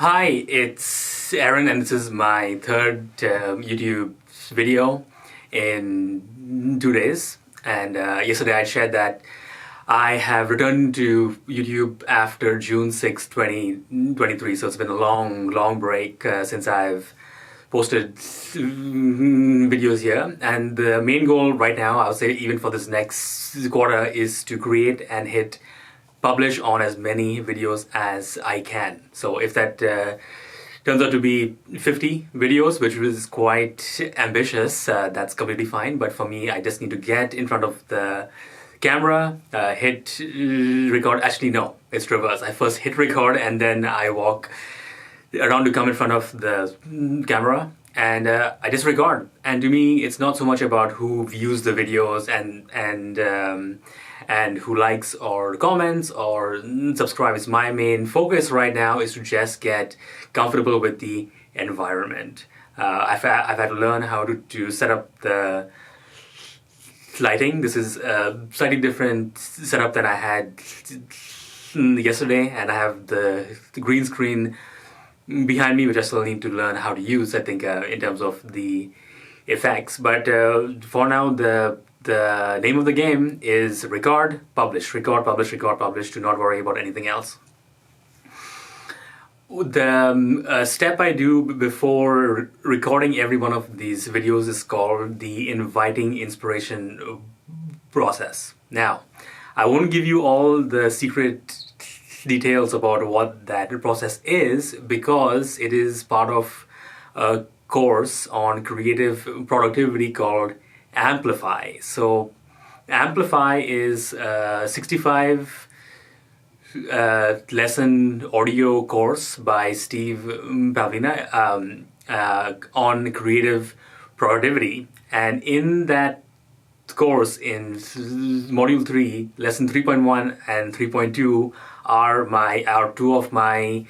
Hi, it's Aaron, and this is my third YouTube video in 2 days. And yesterday I shared that I have returned to YouTube after June 6, 2023. So it's been a long break since I've posted videos here. And the main goal right now, I would say even for this next quarter, is to create and hit publish on as many videos as I can. So if that turns out to be 50 videos, which is quite ambitious, that's completely fine. But for me, I just need to get in front of the camera, hit record. Actually, no, it's reverse. I first hit record and then I walk around to come in front of the camera and I just record. And to me, it's not so much about who views the videos and who likes or comments or subscribes. My main focus right now is to just get comfortable with the environment. I've had to learn how to set up the lighting. This is a slightly different setup than I had yesterday, and I have the green screen behind me, which I still need to learn how to use, I think, in terms of the effects. But for now, the name of the game is record, publish, record, publish, record, publish. Do not worry about anything else. The step I do before recording every one of these videos is called the inviting inspiration process. Now, I won't give you all the secret details about what that process is because it is part of a course on creative productivity called Amplify. So Amplify is a 65 lesson audio course by Steve Pavlina on creative productivity. And in that course, in module 3, lesson 3.1 and 3.2 are two of my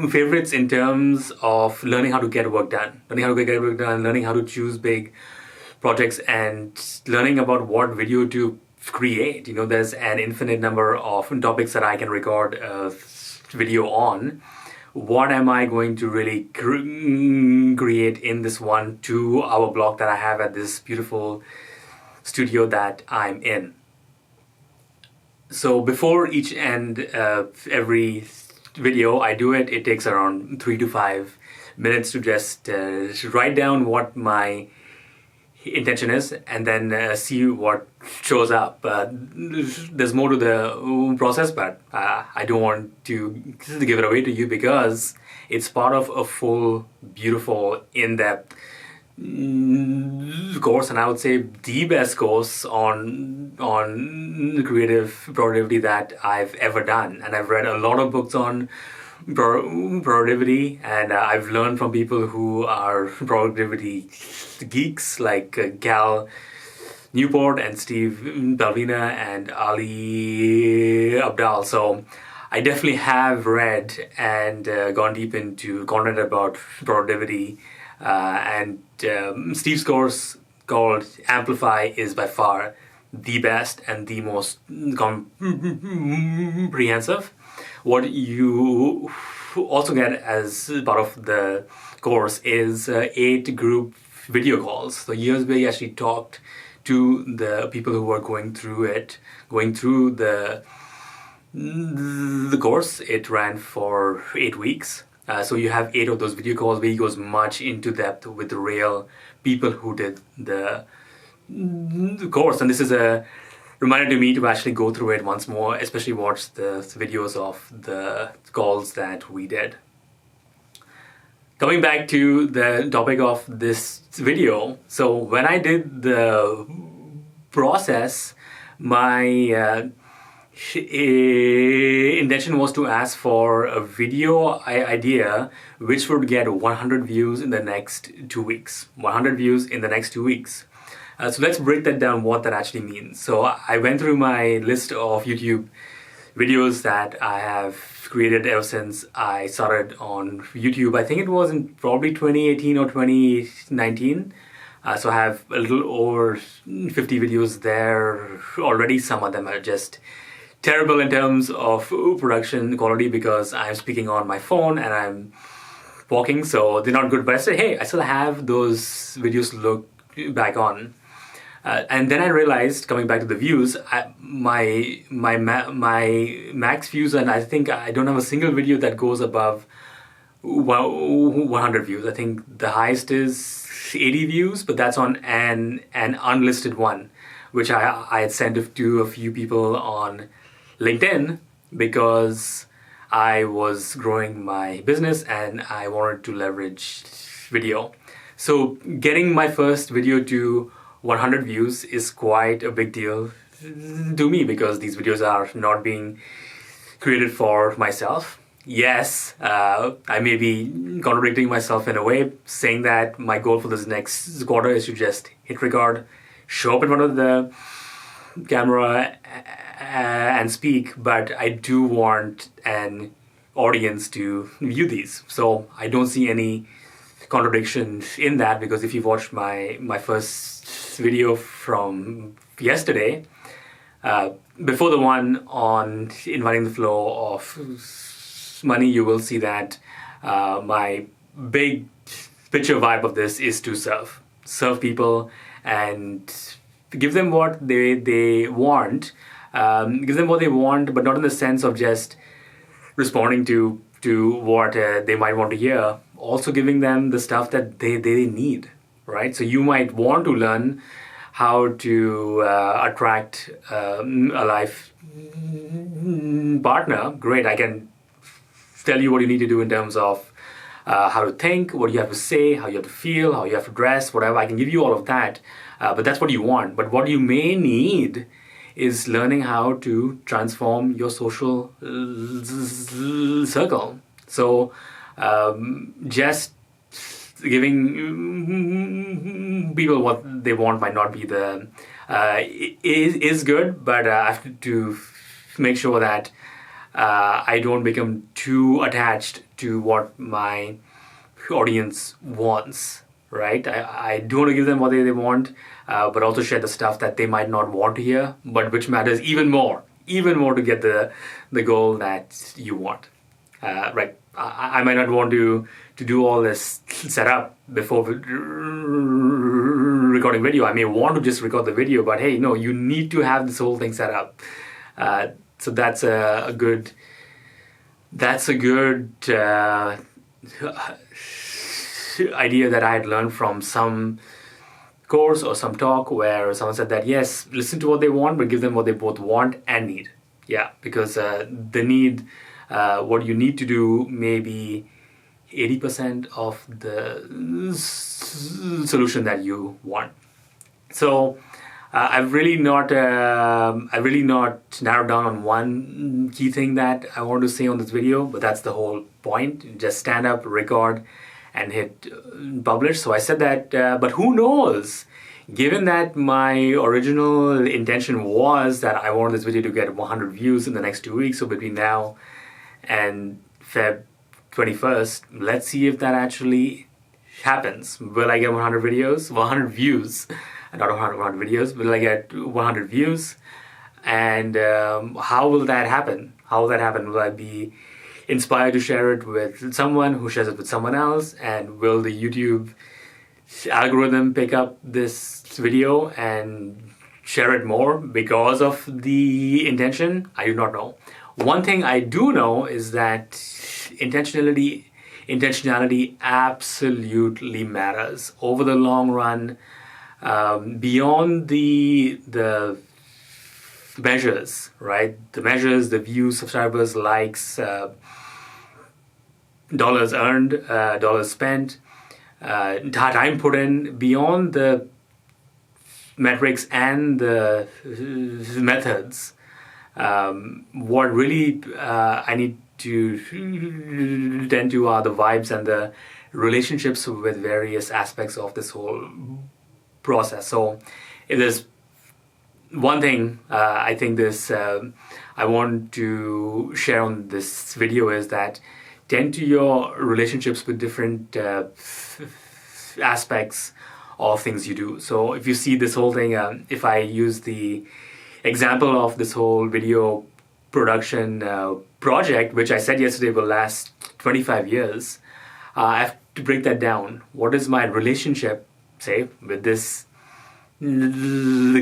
favorites in terms of learning how to get work done, learning how to choose big projects, and learning about what video to create. You know, there's an infinite number of topics that I can record a video on. What am I going to really create in this 1-2 hour block that I have at this beautiful studio that I'm in? So before each and every video I do it takes around 3 to 5 minutes to just write down what my intention is and then see what shows up. There's more to the process, but I don't want to give it away to you because it's part of a full, beautiful, in-depth course, and I would say the best course on creative productivity that I've ever done. And I've read a lot of books on productivity, and I've learned from people who are productivity geeks like Cal Newport and Steve Pavlina and Ali Abdaal. So I definitely have read and gone deep into content about productivity, and Steve's course called Amplify is by far the best and the most comprehensive. What you also get as part of the course is 8 group video calls. So here's where you actually talked to the people who are going through the course. It ran for 8 weeks. So you have 8 of those video calls where he goes much into depth with the real people who did the course. And this is a reminder to me to actually go through it once more, especially watch the videos of the calls that we did. Coming back to the topic of this video, so when I did the process, my intention was to ask for a video idea which would get 100 views in the next 2 weeks. 100 views in the next 2 weeks. So let's break that down, what that actually means. So I went through my list of YouTube videos that I have created ever since I started on YouTube. I think it was in probably 2018 or 2019. So I have a little over 50 videos there already. Some of them are just terrible in terms of production quality because I'm speaking on my phone and I'm walking, so they're not good. But I said, hey, I still have those videos to look back on. And then I realized, coming back to the views, my max views, and I think I don't have a single video that goes above 100 views. I think the highest is 80 views, but that's on an unlisted one, which I had sent to a few people on LinkedIn because I was growing my business and I wanted to leverage video. So getting my first video to 100 views is quite a big deal to me because these videos are not being created for myself. Yes, I may be contradicting myself in a way, saying that my goal for this next quarter is to just hit record, show up in front of the camera and speak, but I do want an audience to view these. So I don't see any contradiction in that, because if you watched my first video from yesterday, before the one on inviting the flow of money, you will see that my big picture vibe of this is to serve people and give them what they want, but not in the sense of just responding to what they might want to hear. Also giving them the stuff that they need, right? So you might want to learn how to attract a life partner. Great, I can tell you what you need to do in terms of how to think, what you have to say, how you have to feel, how you have to dress, whatever. I can give you all of that, but that's what you want. But what you may need is learning how to transform your social circle. So just giving people what they want might not be the is good, but I have to make sure that I don't become too attached to what my audience wants, right? I do want to give them what they want, but also share the stuff that they might not want to hear, but which matters even more to get the goal that you want, right? I might not want to do all this setup before recording video. I may want to just record the video, but hey, no, you need to have this whole thing set up. So that's a good idea that I had learned from some course or some talk where someone said that, yes, listen to what they want, but give them what they both want and need. Yeah, because the need, what you need to do may be 80% of the solution that you want. So I've really not narrowed down on one key thing that I want to say on this video, but that's the whole point. Just stand up, record, and hit publish. So I said that, but who knows? Given that my original intention was that I wanted this video to get 100 views in the next 2 weeks, so between now and Feb 21st, let's see if that actually happens. Will I get 100 views? Not 100 videos. Will I get 100 views? And how will that happen? Will I be inspired to share it with someone who shares it with someone else? And will the YouTube algorithm pick up this video and share it more because of the intention? I do not know. One thing I do know is that intentionality absolutely matters over the long run. Beyond the measures, right? The measures, the views, subscribers, likes, dollars earned, dollars spent, time put in. Beyond the metrics and the methods, what really I need to tend to are the vibes and the relationships with various aspects of this whole process. So if there's one thing I think I want to share on this video is that tend to your relationships with different aspects of things you do. So if you see this whole thing, if I use the example of this whole video production project, which I said yesterday will last 25 years, I have to break that down. What is my relationship, say, with the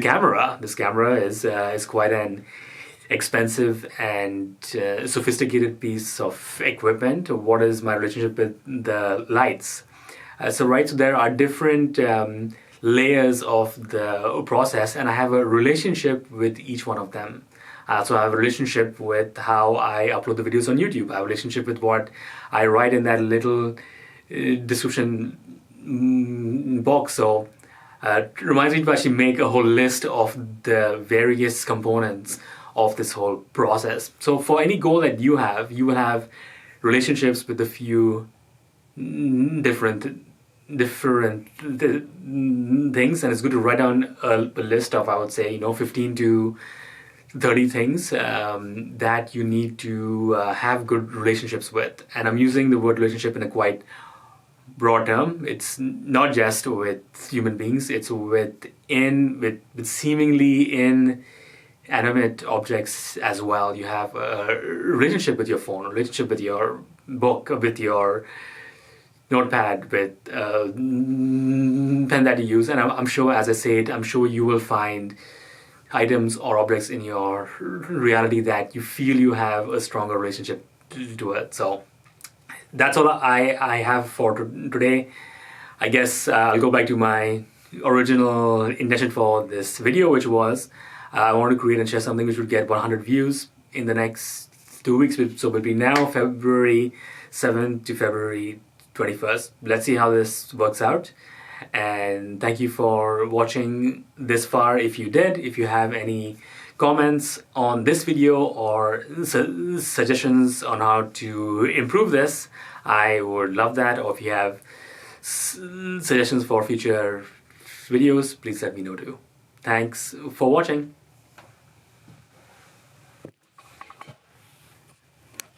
camera? This camera is quite an expensive and sophisticated piece of equipment. What is my relationship with the lights? So there are different layers of the process, and I have a relationship with each one of them. So I have a relationship with how I upload the videos on YouTube. I have a relationship with what I write in that little description box. So it reminds me to actually make a whole list of the various components of this whole process. So for any goal that you will have relationships with a few different things, and it's good to write down a list of, I would say, 15 to 30 things that you need to have good relationships with. And I'm using the word relationship in a quite broad term. It's not just with human beings, it's with seemingly inanimate objects as well. You have a relationship with your phone, a relationship with your book, with your notepad, with pen that you use. And I'm sure, as I said, I'm sure you will find items or objects in your reality that you feel you have a stronger relationship to it. So that's all I have for today. I guess I'll go back to my original intention for this video, which was I want to create and share something which would get 100 views in the next 2 weeks. So between now, February 7th to February 21st. Let's see how this works out. And thank you for watching this far. If you did, if you have any comments on this video or suggestions on how to improve this, I would love that. Or if you have suggestions for future videos, please let me know too. Thanks for watching.